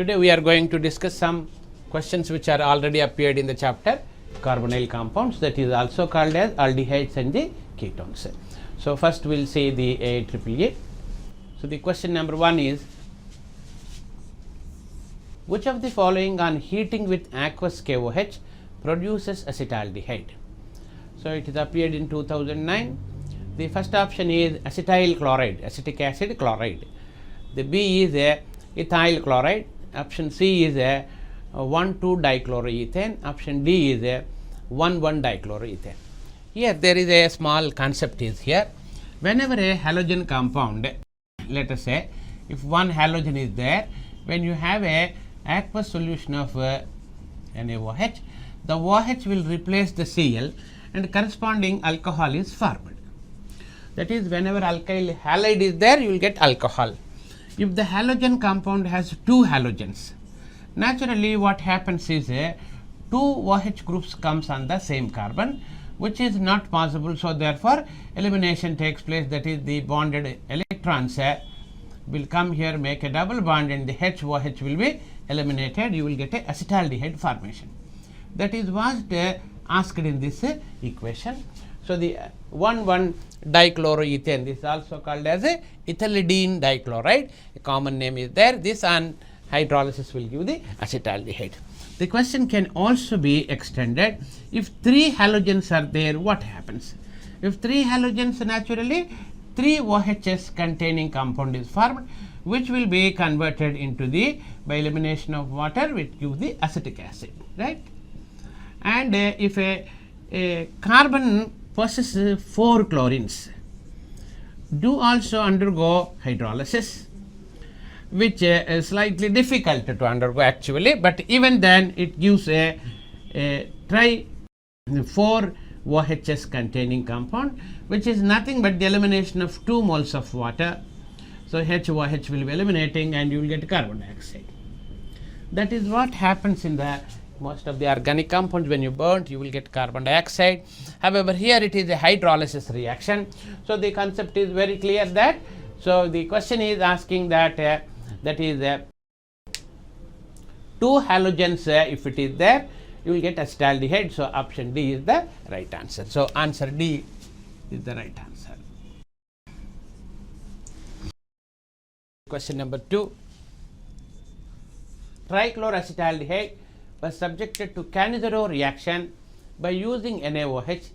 Today we are going to discuss some questions which are already appeared in the chapter carbonyl compounds, that is also called as aldehydes and the ketones. So first we will see the AAAA. So the question number 1 is, which of the following on heating with aqueous KOH produces acetaldehyde? So it is appeared in 2009. The first option is acetyl chloride, acetic acid chloride. The B is a ethyl chloride. Option C is a 1,2-dichloroethane. Option D is a 1,1-dichloroethane. Here there is a small concept is here. Whenever a halogen compound, let us say if one halogen is there, when you have a aqueous solution of NaOH, the OH will replace the Cl and corresponding alcohol is formed. That is, whenever alkyl halide is there, you will get alcohol. If the halogen compound has two halogens, naturally what happens is two OH groups comes on the same carbon, which is not possible. So therefore elimination takes place, that is the bonded electrons will come here, make a double bond, and the HOH will be eliminated. You will get a acetaldehyde formation. That is what asked in this equation. So the 1,1-dichloroethane, this is also called as a ethylidene dichloride. A common name is there. This on hydrolysis will give the acetaldehyde. The question can also be extended. If three halogens are there, what happens? If three halogens, naturally 3 OHs containing compound is formed, which will be converted into the, by elimination of water, which gives the acetic acid, right? And if a carbon possesses 4 chlorines, do also undergo hydrolysis, which is slightly difficult to undergo actually, but even then it gives a 4 OHs containing compound, which is nothing but the elimination of 2 moles of water. So HOH will be eliminating and you will get carbon dioxide. That is what happens in the most of the organic compounds. When you burn, you will get carbon dioxide. However, here it is a hydrolysis reaction. So the concept is very clear that, so the question is asking that that is 2 halogens, if it is there, you will get acetaldehyde. So option D is the right answer. So answer D is the right answer. Question number 2. Trichloroacetaldehyde was subjected to Cannizzaro reaction by using NaOH.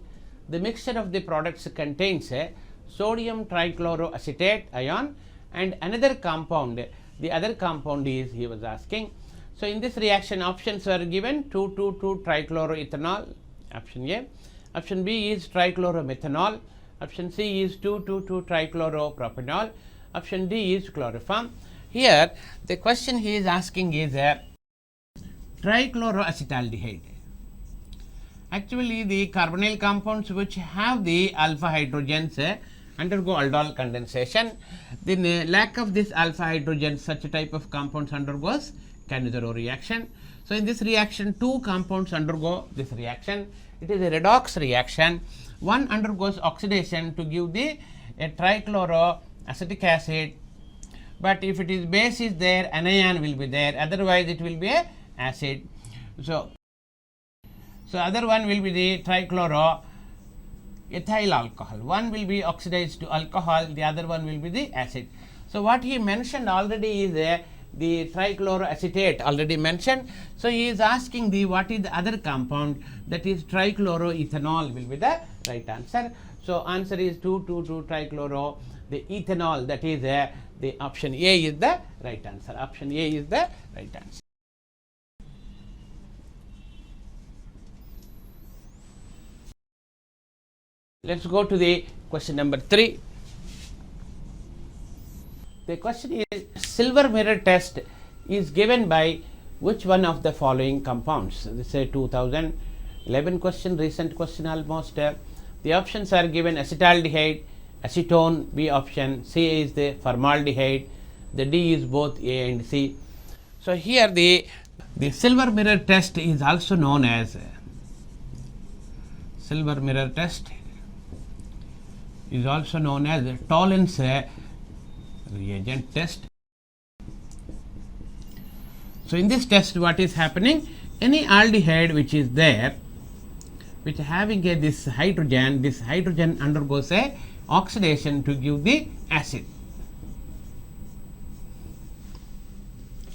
The mixture of the products contains a sodium trichloroacetate ion and another compound. The other compound is, he was asking. So in this reaction, options are given: 2,2,2-trichloroethanol, option A. Option B is trichloromethanol. Option C is 2,2,2-trichloropropionol. Option D is chloroform. Here the question he is asking is trichloroacetaldehyde. Actually, the carbonyl compounds which have the alpha hydrogens undergo aldol condensation. The lack of this alpha hydrogen, such a type of compounds undergoes Cannizzaro reaction. So in this reaction, 2 compounds undergo this reaction. It is a redox reaction. One undergoes oxidation to give the trichloroacetic acid, but if it is base is there, anion will be there, otherwise it will be a acid. So other one will be the trichloroethyl alcohol. One will be oxidized to alcohol, the other one will be the acid. So what he mentioned already is the trichloroacetate already mentioned. So he is asking the what is the other compound, that is trichloroethanol will be the right answer. So answer is 2,2,2-trichloro, the ethanol, that is the option A is the right answer. Option A is the right answer. Let's go to the question number 3. The question is, silver mirror test is given by which one of the following compounds? This is a 2011 question, recent question almost. The options are given: acetaldehyde, acetone, B option, C is the formaldehyde, the D is both A and C. So here the silver mirror test is also known as silver mirror test is also known as Tollens reagent test. So, in this test what is happening, any aldehyde which is there, which having this hydrogen undergoes a oxidation to give the acid.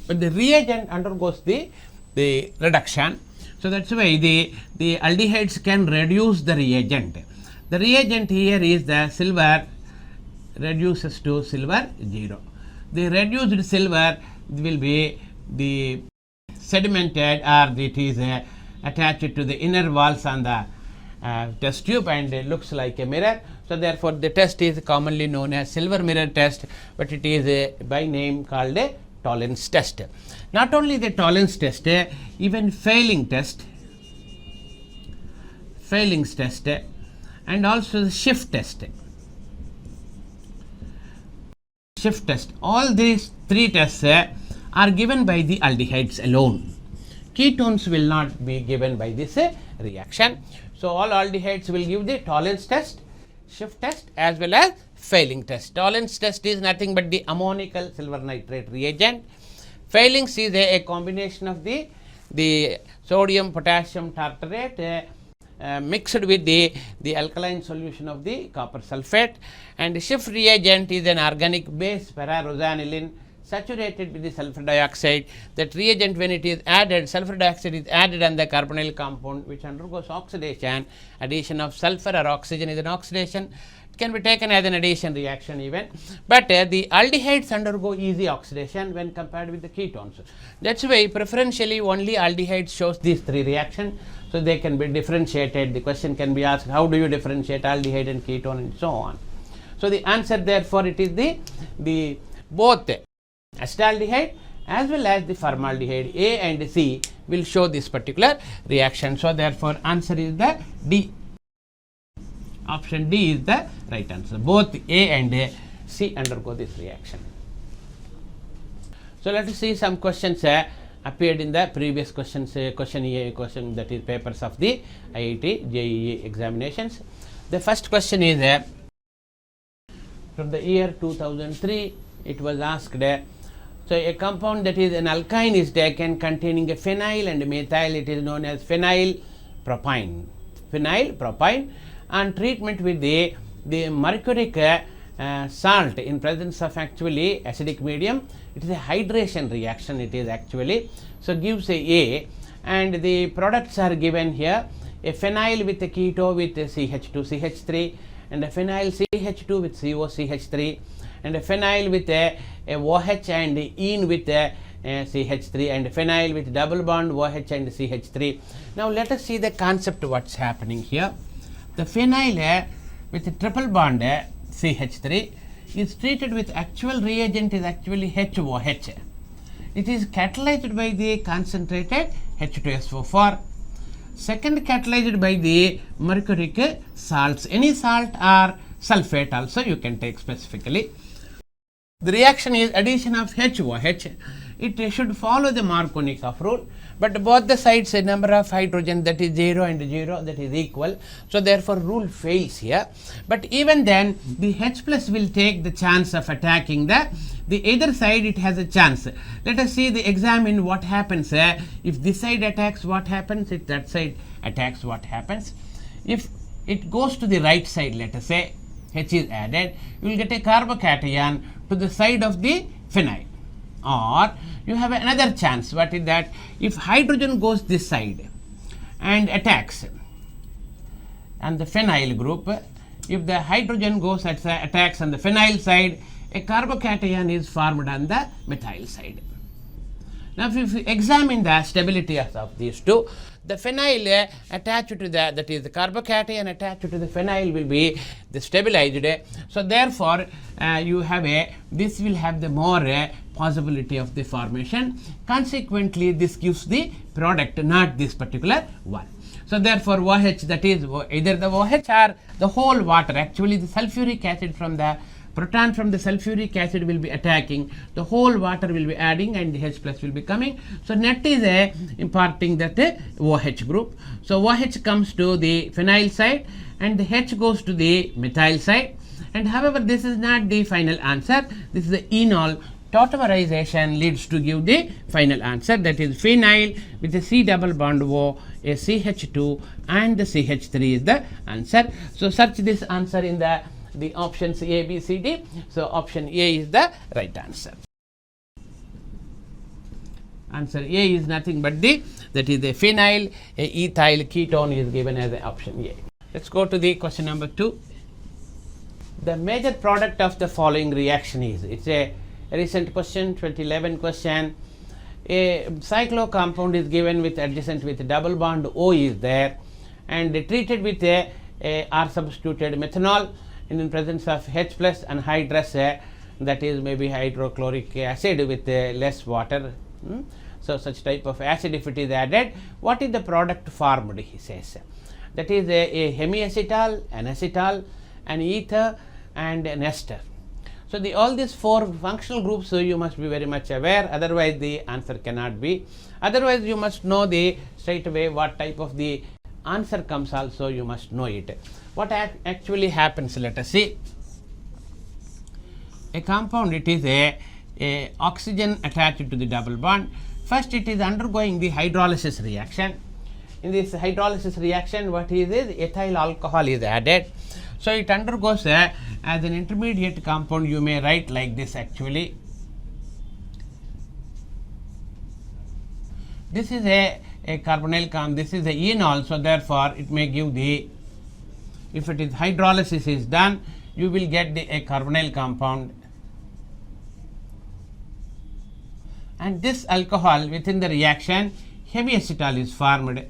But the reagent undergoes the reduction. So, that is why the aldehydes can reduce the reagent. The reagent here is the silver reduces to silver 0. The reduced silver will be the sedimented, or it is attached to the inner walls on the test tube, and it looks like a mirror. So, therefore, the test is commonly known as silver mirror test, but it is by name called a tolerance test. Not only the tolerance test, even Failings test, and also the shift test. All these three tests are given by the aldehydes alone. Ketones will not be given by this reaction. So, all aldehydes will give the tolerance test, shift test, as well as Failings test. Tolerance test is nothing but the ammonical silver nitrate reagent. Failings is a combination of the sodium potassium tartrate mixed with the alkaline solution of the copper sulfate, and the shift reagent is an organic base para-rosanilin saturated with the sulfur dioxide. That reagent, when it is added, sulfur dioxide is added on the carbonyl compound, which undergoes oxidation. Addition of sulfur or oxygen is an oxidation. It can be taken as an addition reaction even, but the aldehydes undergo easy oxidation when compared with the ketones. That is why preferentially only aldehydes shows these three reactions, so they can be differentiated. The question can be asked, how do you differentiate aldehyde and ketone, and so on. So, the answer therefore it is the both acetaldehyde as well as the formaldehyde A and C will show this particular reaction. So, therefore, answer is the D. Option D is the right answer. Both A and C undergo this reaction. So, let us see some questions appeared in the previous questions, question that is papers of the IIT JEE examinations. The first question is from the year 2003. It was asked, so a compound that is an alkyne is taken containing a phenyl and methyl. It is known as phenyl propyne. And treatment with the mercuric salt in presence of actually acidic medium, it is a hydration reaction, it is actually. So, gives a and the products are given here, a phenyl with a keto with a CH2CH3, and a phenyl CH2 with COCH3, and a phenyl with a OH and ene with a CH3, and phenyl with double bond OH and CH3. Now, let us see the concept what is happening here. The phenyl with a triple bond CH3 is treated with actual reagent is actually HOH. It is catalyzed by the concentrated H2SO4. Second, catalyzed by the mercuric salts. Any salt or sulfate also you can take specifically. The reaction is addition of HOH. It should follow the Markovnikov rule, but both the sides a number of hydrogen, that is 0 and 0, that is equal. So, therefore, rule fails here. But even then the H plus will take the chance of attacking the either side. It has a chance. Let us see the examine what happens. If this side attacks, what happens? If that side attacks, what happens? If it goes to the right side, let us say H is added, you will get a carbocation to the side of the phenyl. Or you have another chance. What is that? If hydrogen goes this side and attacks on the phenyl group, if the hydrogen goes attacks on the phenyl side, a carbocation is formed on the methyl side. Now, if you examine the stability of these two, the phenyl attached to that is the carbocation attached to the phenyl will be the stabilized. So, therefore, you have this will have the more possibility of the formation. Consequently, this gives the product, not this particular one. So, therefore, OH, that is either the OH or the whole water. Actually, the sulfuric acid from the proton from the sulfuric acid will be attacking, the whole water will be adding, and the H plus will be coming. So, net is imparting that OH group. So, OH comes to the phenyl side and the H goes to the methyl side. And however, this is not the final answer. This is the enol tautomerization leads to give the final answer, that is phenyl with a C double bond O, a CH2 and the CH3 is the answer. So search this answer in the options A, B, C, D. So option A is the right answer. Answer A is nothing but that is the phenyl, a ethyl ketone is given as the option A. Let's go to the question number 2. The major product of the following reaction is, it's a recent question, 2011 question. A cyclo compound is given with adjacent with double bond O is there, and treated with a R substituted methanol in presence of H plus anhydrous, that is maybe hydrochloric acid with less water. So such type of acid if it is added, what is the product formed, he says. That is a hemiacetal, an acetal, an ether and an ester. So all these 4 functional groups, so you must be very much aware, otherwise the answer cannot be. Otherwise you must know the straight away what type of the answer comes, also you must know it. What actually happens, let us see. A compound, it is a oxygen attached to the double bond. First it is undergoing the hydrolysis reaction. In this hydrolysis reaction, what is ethyl alcohol is added. So it undergoes as an intermediate compound, you may write like this actually. This is a carbonyl compound, this is a enol, so therefore it may give if it is hydrolysis is done, you will get a carbonyl compound. And this alcohol within the reaction, hemiacetal is formed.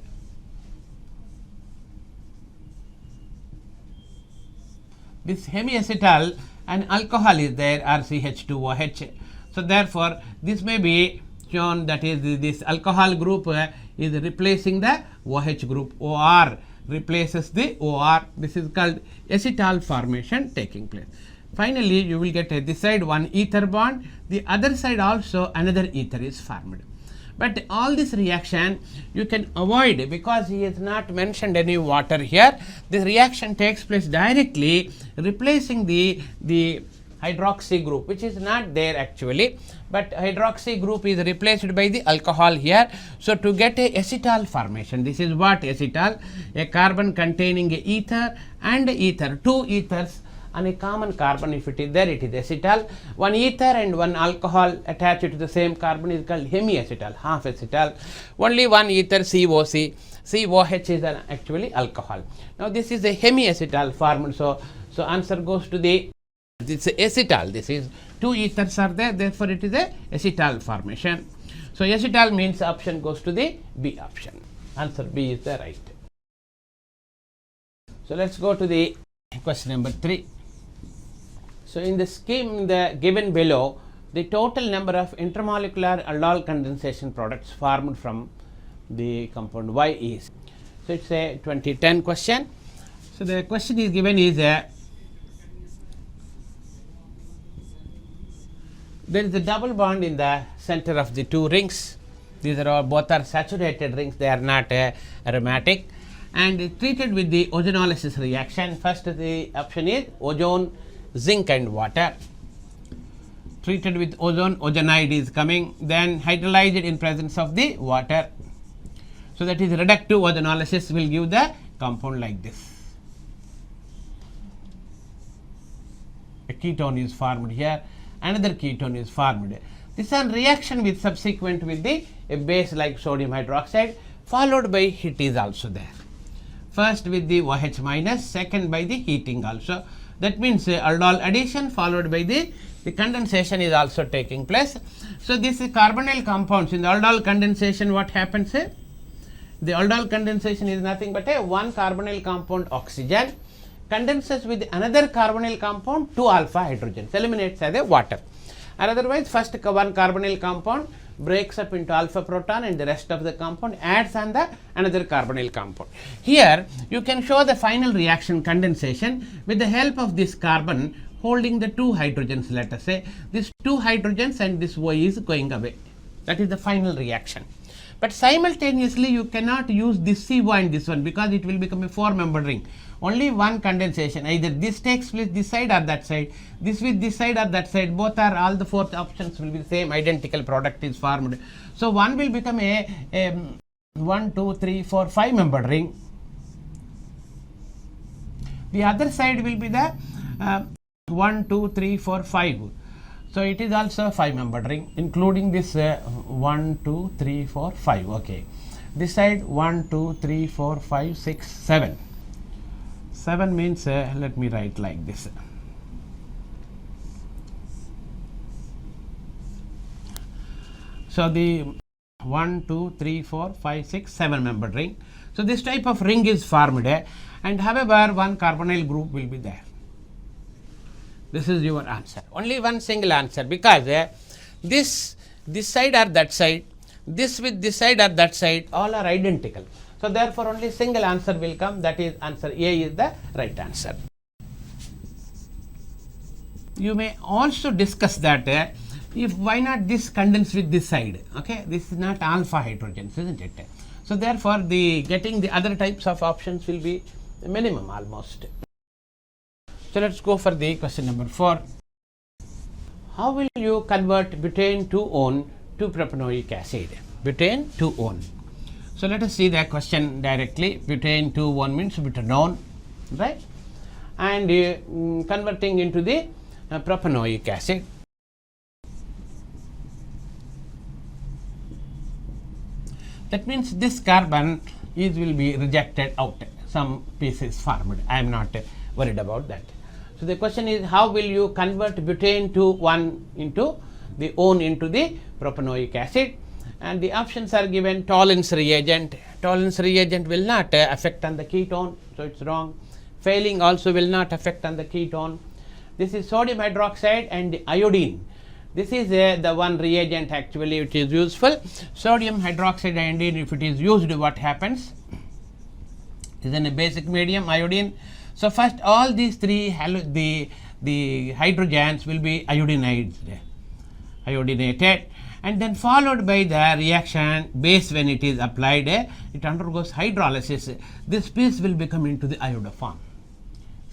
This hemiacetal and alcohol is there, RCH2OH. So therefore this may be shown, that is this alcohol group is replacing the OH group, OR replaces the OR. This is called acetal formation taking place. Finally you will get this side one ether bond, the other side also another ether is formed. But all this reaction you can avoid because he has not mentioned any water here. This reaction takes place directly, replacing the hydroxy group, which is not there actually, but hydroxy group is replaced by the alcohol here. So to get a acetal formation, this is what acetal, a carbon containing a ether and ether, 2 ethers and a common carbon, if it is there, it is acetal. One ether and one alcohol attached to the same carbon is called hemiacetal, half acetal. Only one ether, COC, COH is actually alcohol. Now this is a hemiacetal formed, so answer goes to this acetal. This is 2 ethers are there, therefore it is a acetal formation. So acetal means option goes to the B option. Answer B is the right. So let's go to the question number 3. So in the scheme given below, the total number of intermolecular aldol condensation products formed from the compound Y is. So it's a 2010 question. So the question is given is there is a double bond in the center of the 2 rings. These are all, both are saturated rings, they are not aromatic, and treated with the ozonolysis reaction. First the option is ozone, zinc and water. Treated with ozone, ozonide is coming, then hydrolyzed in presence of the water. So that is reductive ozonolysis will give the compound like this. A ketone is formed here, another ketone is formed. This is a reaction with subsequent with a base like sodium hydroxide, followed by heat is also there. First with the OH minus, second by the heating also. That means aldol addition followed by the condensation is also taking place. So this is carbonyl compounds. In the aldol condensation, what happens? The aldol condensation is nothing but a one carbonyl compound oxygen condenses with another carbonyl compound 2 alpha hydrogens, eliminates as a water. Or otherwise first one carbonyl compound breaks up into alpha proton and the rest of the compound adds on the another carbonyl compound. Here you can show the final reaction condensation with the help of this carbon holding the 2 hydrogens, let us say. These 2 hydrogens and this Y is going away. That is the final reaction. But simultaneously you cannot use this CO and this one, because it will become a 4-membered ring. Only one condensation, either this takes place this side or that side, this with this side or that side, both are, all the 4 options will be the same, identical product is formed. So one will become a 1, 2, 3, 4, 5-membered ring. The other side will be the 1, 2, 3, 4, 5. So it is also a 5-membered ring, including this 1, 2, 3, 4, 5. Okay. This side 1, 2, 3, 4, 5, 6, 7. 7 means, let me write like this. So the 1, 2, 3, 4, 5, 6, 7-membered ring. So this type of ring is formed, and however one carbonyl group will be there. This is your answer. Only one single answer, because this side or that side, this with this side or that side, all are identical. So therefore only single answer will come, that is answer A is the right answer. You may also discuss that if why not this condense with this side, okay, this is not alpha hydrogens, isn't it? So therefore the getting the other types of options will be minimum almost. So let's go for the question number 4. How will you convert butane 2-one to propanoic acid? Butane 2-one. So let us see the question directly. Butane 2-one means butanone, right? And converting into the propanoic acid. That means this carbon will be rejected out, some piece is formed. I am not worried about that. So the question is, how will you convert butane 2-one into the one into the propanoic acid? And the options are given. Tollens reagent. Tollens reagent will not affect on the ketone, so it's wrong. Failing also will not affect on the ketone. This is sodium hydroxide and iodine. This is the one reagent actually which is useful. Sodium hydroxide iodine, if it is used, what happens? It is in a basic medium, iodine. So first all these three the hydrogens will be iodinated, and then followed by the reaction base. When it is applied, it undergoes hydrolysis. This piece will become into the iodoform.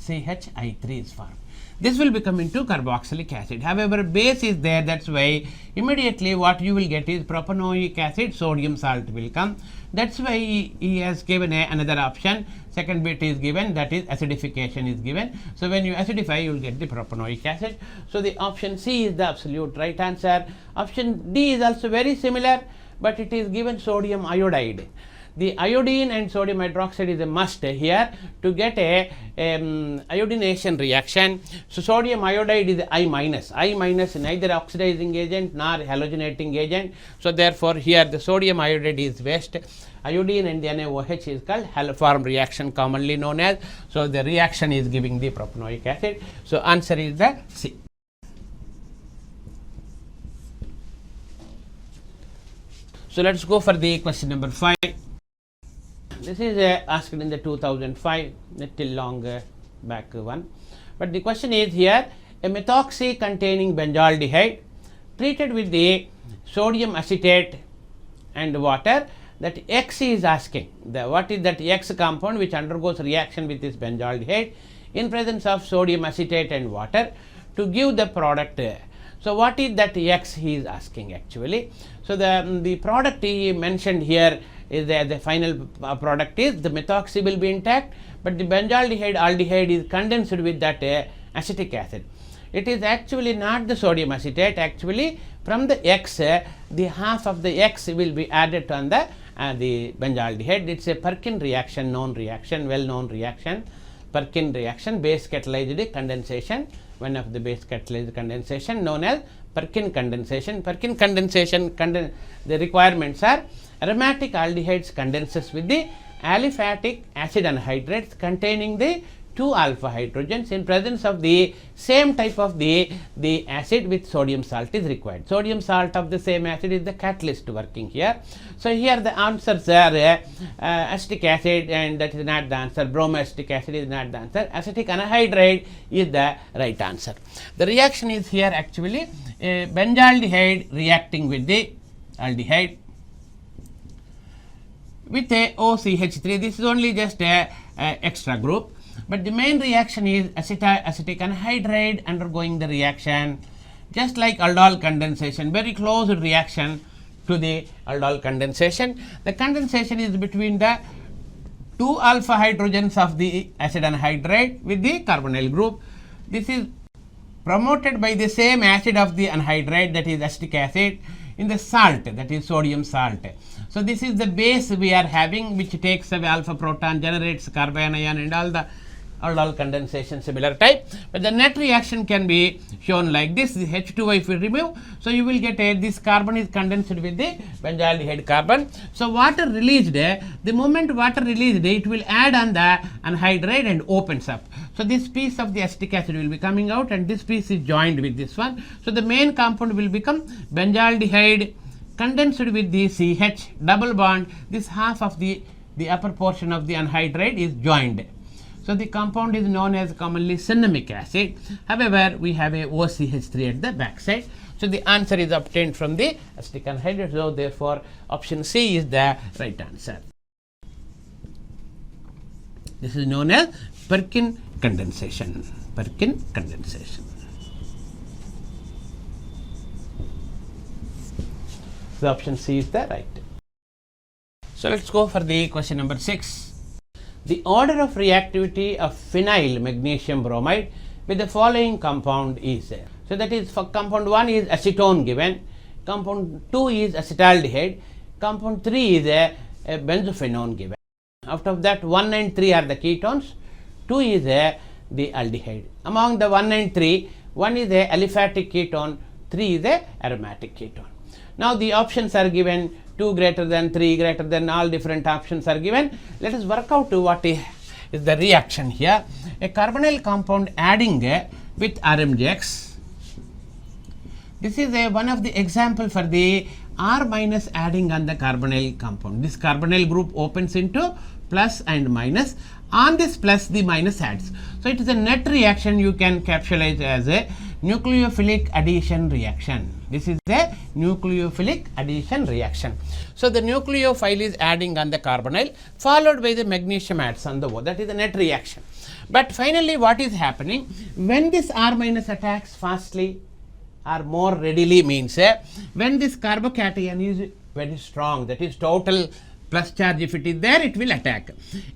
CHI3 is formed. This will become into carboxylic acid. However, base is there, that's why immediately what you will get is propanoic acid, sodium salt will come. That's why he has given another option. Second bit is given, that is acidification is given. So when you acidify, you will get the propanoic acid. So the option C is the absolute right answer. Option D is also very similar, but it is given sodium iodide. The iodine and sodium hydroxide is a must here to get a iodination reaction. So sodium iodide is I minus. I minus neither oxidizing agent nor halogenating agent. So therefore here the sodium iodide is waste. Iodine and the NaOH is called haloform reaction, commonly known as. So the reaction is giving the propanoic acid. So answer is the C. So let's go for the question number 5. This is asked in the 2005, little long back one. But the question is here, a methoxy containing benzaldehyde treated with the sodium acetate and water, that X is asking. What is that X compound which undergoes reaction with this benzaldehyde in presence of sodium acetate and water to give the product. So what is that X he is asking actually. So the product he mentioned here is the final product is the methoxy will be intact, but the benzaldehyde aldehyde is condensed with that acetic acid. It is actually not the sodium acetate. Actually from the X, the half of the X will be added on the benzaldehyde. It's a Perkin reaction, known reaction, well known reaction. Perkin reaction, base catalyzed condensation, one of the base catalyzed condensation known as Perkin condensation. Perkin condensation, the requirements are aromatic aldehydes condenses with the aliphatic acid anhydrates containing the 2 alpha hydrogens in presence of the same type of the acid with sodium salt is required. Sodium salt of the same acid is the catalyst working here. So here the answers are acetic acid, and that is not the answer. Bromoacetic acid is not the answer. Acetic anhydride is the right answer. The reaction is here actually benzaldehyde reacting with the aldehyde. with a OCH3. This is only just a extra group, but the main reaction is acetic anhydride undergoing the reaction, just like aldol condensation, very close reaction to the aldol condensation. The condensation is between the 2 alpha hydrogens of the acid anhydride with the carbonyl group. This is promoted by the same acid of the anhydride, that is acetic acid, in the salt, that is sodium salt. So this is the base we are having, which takes away alpha proton, generates carbanion and all the aldol condensation similar type, but the net reaction can be shown like this. The H2O if we remove, so you will get this carbon is condensed with the benzaldehyde carbon. So water released, the moment water released, it will add on the anhydride and opens up. So this piece of the acetic acid will be coming out, and this piece is joined with this one. So the main compound will become benzaldehyde condensed with the CH double bond. This half of the upper portion of the anhydride is joined. So the compound is known as commonly cinnamic acid. However, we have a OCH3 at the back side. So the answer is obtained from the acetic anhydride. So therefore, option C is the right answer. This is known as Perkin condensation. Perkin condensation. So option C is the right. So let's go for the question number 6. The order of reactivity of phenyl magnesium bromide with the following compound is. So that is, for compound 1 is acetone given, compound 2 is acetaldehyde, compound 3 is a benzophenone given. Out of that, 1 and 3 are the ketones, 2 is the aldehyde. Among the 1 and 3, 1 is a aliphatic ketone, 3 is a aromatic ketone. Now the options are given, 2 greater than 3 greater than, all different options are given. Let us work out to what is the reaction here. A carbonyl compound adding with RMGX. This is one of the example for the R minus adding on the carbonyl compound. This carbonyl group opens into plus and minus. On this plus, the minus adds. So it is a net reaction you can capitalize as a nucleophilic addition reaction. This is the nucleophilic addition reaction. So the nucleophile is adding on the carbonyl, followed by the magnesium adds on the O. That is the net reaction. But finally, what is happening when this R minus attacks fastly or more readily, means when this carbocation is very strong, that is total plus charge, if it is there, it will attack.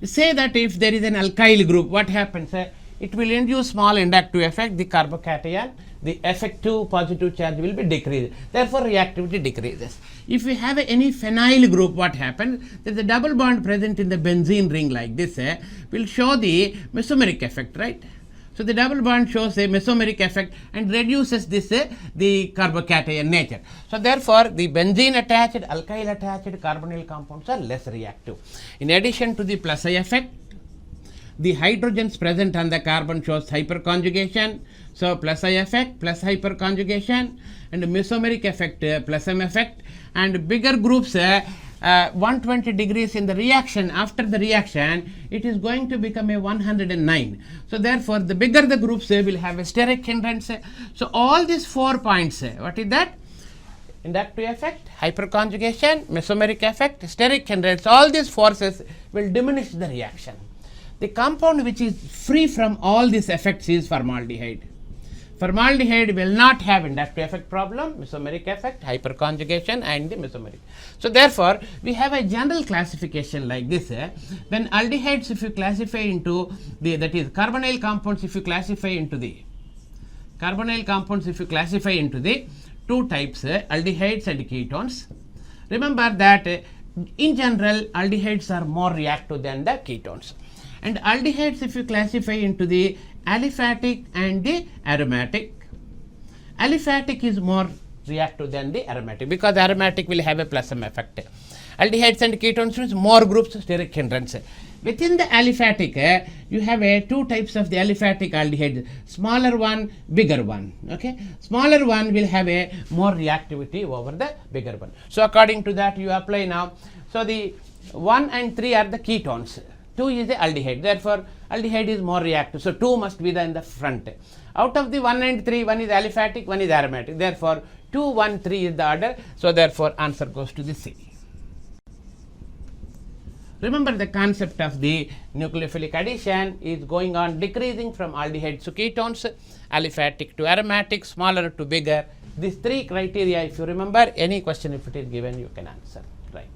Say that if there is an alkyl group, what happens? It will induce small inductive effect, the carbocation, the effective positive charge will be decreased. Therefore, reactivity decreases. If we have any phenyl group, what happens? There is a double bond present in the benzene ring like this, will show the mesomeric effect, right? So the double bond shows a mesomeric effect and reduces this the carbocation nature. So therefore, the benzene attached, alkyl attached carbonyl compounds are less reactive. In addition to the plus I effect, the hydrogens present on the carbon shows hyperconjugation. So plus I effect plus hyperconjugation, and mesomeric effect plus M effect, and bigger groups 120 degrees in the reaction. After the reaction, it is going to become a 109. So therefore, the bigger the groups will have a steric hindrance. So all these 4 points, what is that? Inductive effect, hyperconjugation, mesomeric effect, steric hindrance, all these forces will diminish the reaction. The compound which is free from all these effects is formaldehyde. Formaldehyde will not have inductive effect problem, mesomeric effect, hyperconjugation, and the mesomeric. So therefore, we have a general classification like this. When aldehydes, if you classify into the, that is carbonyl compounds, if you classify into the carbonyl compounds, if you classify into the 2 types, aldehydes and ketones. Remember that in general, aldehydes are more reactive than the ketones. And aldehydes, if you classify into the aliphatic and the aromatic, aliphatic is more reactive than the aromatic, because aromatic will have a plus M effect. Aldehydes and ketones means more groups, steric hindrance. Within the aliphatic, you have 2 types of the aliphatic aldehydes, smaller one, bigger one. Okay, smaller one will have a more reactivity over the bigger one. So according to that, you apply now. So the 1 and 3 are the ketones. 2 is the aldehyde. Therefore, aldehyde is more reactive. So 2 must be there in the front. Out of the 1 and 3, 1 is aliphatic, 1 is aromatic. Therefore, 2, 1, 3 is the order. So therefore, answer goes to the C. Remember the concept of the nucleophilic addition is going on decreasing from aldehydes to ketones, aliphatic to aromatic, smaller to bigger. These three criteria, if you remember, any question if it is given, you can answer. Right.